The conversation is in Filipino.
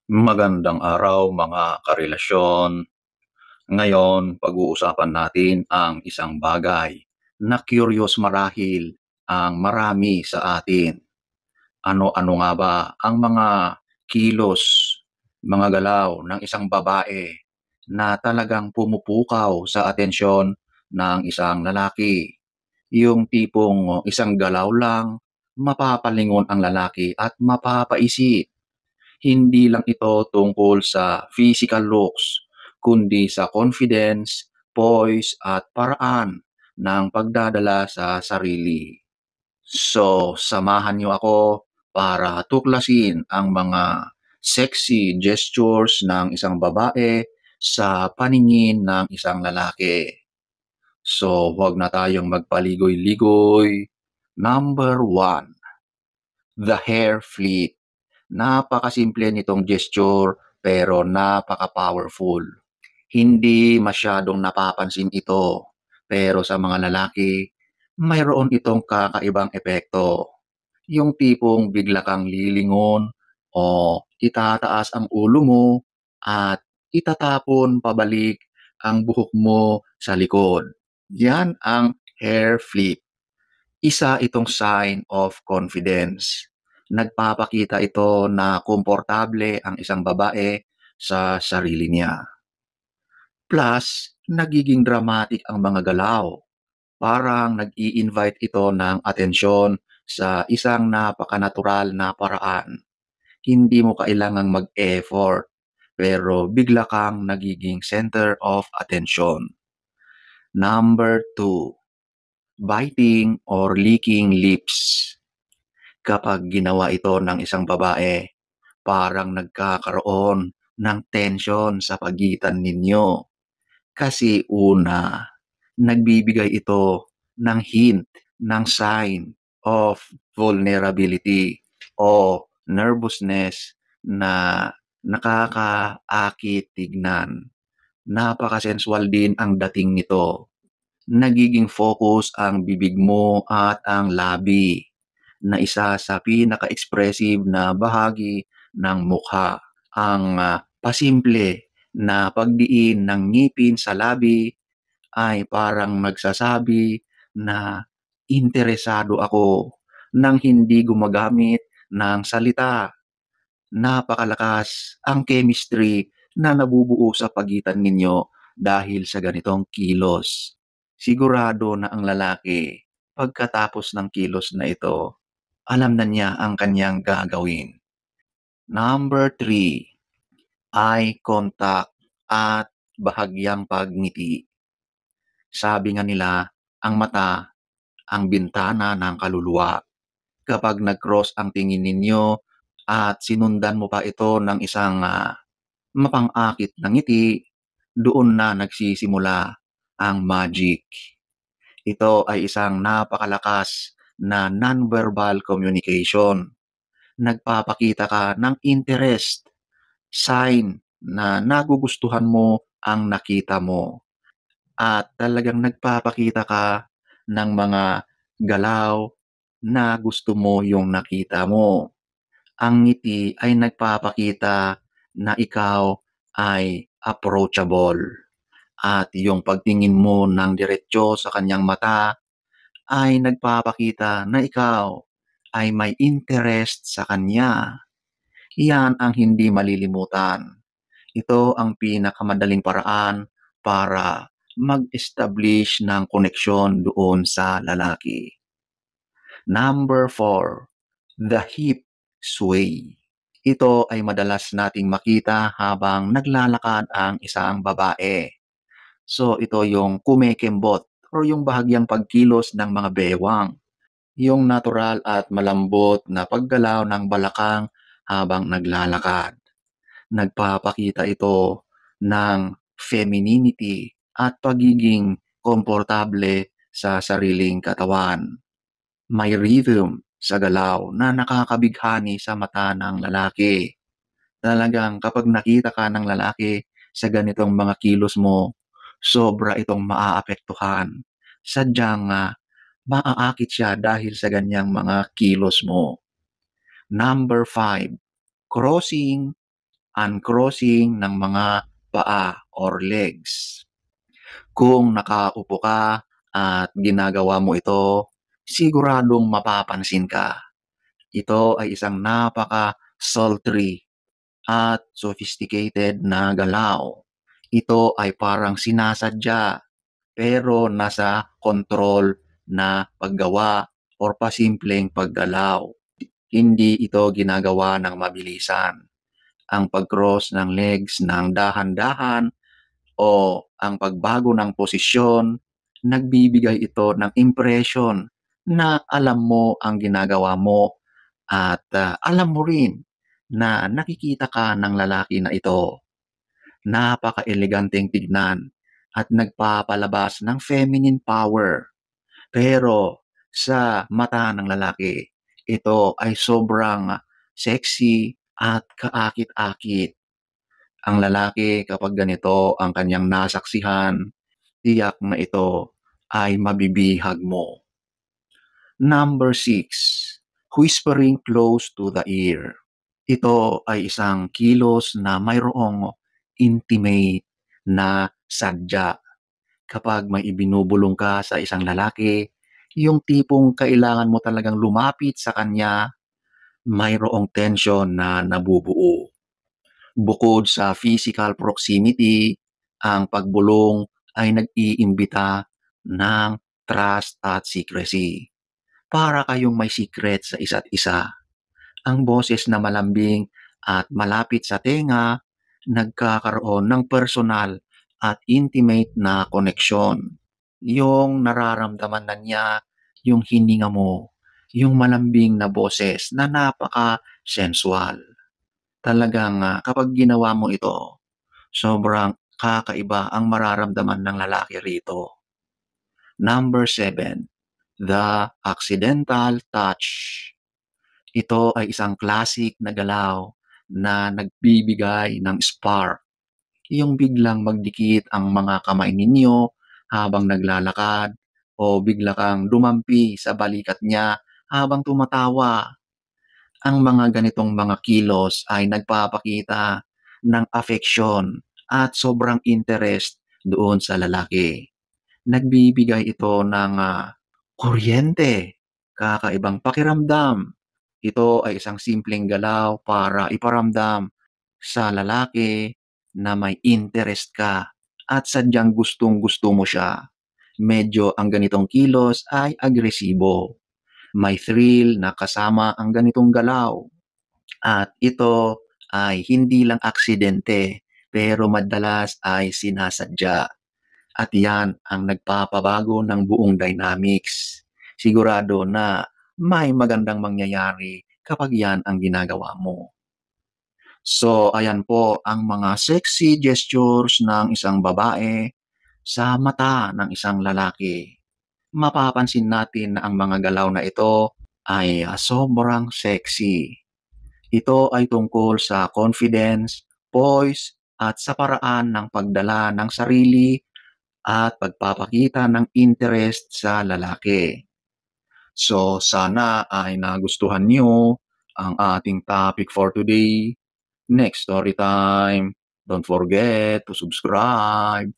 Magandang araw mga karelasyon. Ngayon, pag-uusapan natin ang isang bagay na curious marahil ang marami sa atin. Ano-ano nga ba ang mga kilos, mga galaw ng isang babae na talagang pumupukaw sa atensyon ng isang lalaki? Yung tipong isang galaw lang, mapapalingon ang lalaki at mapapaisip. Hindi lang ito tungkol sa physical looks, kundi sa confidence, poise at paraan ng pagdadala sa sarili. So, samahan niyo ako para tuklasin ang mga sexy gestures ng isang babae sa paningin ng isang lalaki. So, huwag na tayong magpaligoy-ligoy. Number one, the hair flip. Napakasimple nitong gesture pero napaka-powerful. Hindi masyadong napapansin ito, pero sa mga lalaki, mayroon itong kakaibang epekto. Yung tipong bigla kang lilingon o itataas ang ulo mo at itatapon pabalik ang buhok mo sa likod. Yan ang hair flip. Isa itong sign of confidence. Nagpapakita ito na komportable ang isang babae sa sarili niya. Plus, nagiging dramatic ang mga galaw. Parang nag-i-invite ito ng atensyon sa isang napakanatural na paraan. Hindi mo kailangang mag-effort, pero bigla kang nagiging center of attention. Number two, biting or licking lips. Kapag ginawa ito ng isang babae, parang nagkakaroon ng tension sa pagitan ninyo. Kasi una, nagbibigay ito ng hint, ng sign of vulnerability o nervousness na nakakaakit tignan. Napakasensual din ang dating nito. Nagiging focus ang bibig mo at ang labi na isa sa pinaka-expressive na bahagi ng mukha. Ang pasimple na pagdiin ng ngipin sa labi ay parang nagsasabi na interesado ako nang hindi gumagamit ng salita. Napakalakas ang chemistry na nabubuo sa pagitan ninyo dahil sa ganitong kilos. Sigurado na ang lalaki, pagkatapos ng kilos na ito, alam na niya ang kanyang gagawin. Number three, eye contact at bahagyang pagngiti. Sabi nga nila, ang mata ang bintana ng kaluluwa. Kapag nag-cross ang tingin ninyo at sinundan mo pa ito ng isang mapang-akit na ngiti, doon na nagsisimula ang magic. Ito ay isang napakalakas na non-verbal communication. Nagpapakita ka ng interest, sign na nagugustuhan mo ang nakita mo. At talagang nagpapakita ka ng mga galaw na gusto mo yung nakita mo. Ang ngiti ay nagpapakita na ikaw ay approachable. At yung pagtingin mo ng diretso sa kanyang mata ay nagpapakita na ikaw ay may interest sa kanya. Iyan ang hindi malilimutan. Ito ang pinakamadaling paraan para mag-establish ng koneksyon doon sa lalaki. Number four, the hip sway. Ito ay madalas nating makita habang naglalakad ang isang babae. So ito yung kumekembot o yung bahagyang pagkilos ng mga bewang. Yung natural at malambot na paggalaw ng balakang habang naglalakad. Nagpapakita ito ng femininity at pagiging komportable sa sariling katawan. May rhythm sa galaw na nakakabighani sa mata ng lalaki. Talagang kapag nakita ka ng lalaki sa ganitong mga kilos mo, sobra itong maaapektuhan. Sadyang maaakit siya dahil sa ganyang mga kilos mo. Number five, crossing uncrossing ng mga paa or legs. Kung nakaupo ka at ginagawa mo ito, siguradong mapapansin ka. Ito ay isang napaka-sultry at sophisticated na galaw. Ito ay parang sinasadya pero nasa control na paggawa or pasimpleng paggalaw. Hindi ito ginagawa ng mabilisan. Ang pag-cross ng legs ng dahan-dahan o ang pagbago ng posisyon, nagbibigay ito ng impression na alam mo ang ginagawa mo at alam mo rin na nakikita ka ng lalaki na ito. Napaka-eleganteng tignan at nagpapalabas ng feminine power. Pero sa mata ng lalaki, ito ay sobrang sexy at kaakit-akit. Ang lalaki kapag ganito ang kanyang nasaksihan, tiyak na ito ay mabibihag mo. Number 6, whispering close to the ear. Ito ay isang kilos na mayroong intimate na sadya. Kapag may ibinubulong ka sa isang lalaki, yung tipong kailangan mo talagang lumapit sa kanya, mayroong tension na nabubuo. Bukod sa physical proximity, ang pagbulong ay nag-iimbita ng trust at secrecy. Para kayong may secret sa isa't isa. Ang boses na malambing at malapit sa tenga, nagkakaroon ng personal at intimate na koneksyon. Yung nararamdaman na niya, yung hininga mo, yung malambing na boses na napaka-sensual. Talagang kapag ginawa mo ito, sobrang kakaiba ang mararamdaman ng lalaki rito. Number 7, the accidental touch. Ito ay isang classic na galaw na nagbibigay ng spark. Yung biglang magdikit ang mga kamay ninyo habang naglalakad o bigla kang dumampi sa balikat niya habang tumatawa. Ang mga ganitong mga kilos ay nagpapakita ng affection at sobrang interest doon sa lalaki. Nagbibigay ito ng kuryente, kakaibang pakiramdam. Ito ay isang simpleng galaw para iparamdam sa lalaki na may interest ka at sadyang gustong-gusto mo siya. Medyo ang ganitong kilos ay agresibo. May thrill na kasama ang ganitong galaw. At ito ay hindi lang aksidente pero madalas ay sinasadya. At yan ang nagpapabago ng buong dynamics. Sigurado na may magandang mangyayari kapag yan ang ginagawa mo. So, ayan po ang mga sexy gestures ng isang babae sa mata ng isang lalaki. Mapapansin natin na ang mga galaw na ito ay sobrang sexy. Ito ay tungkol sa confidence, poise, at sa paraan ng pagdala ng sarili at pagpapakita ng interest sa lalaki. So, sana ay nagustuhan niyo ang ating topic for today. Next story time. Don't forget to subscribe.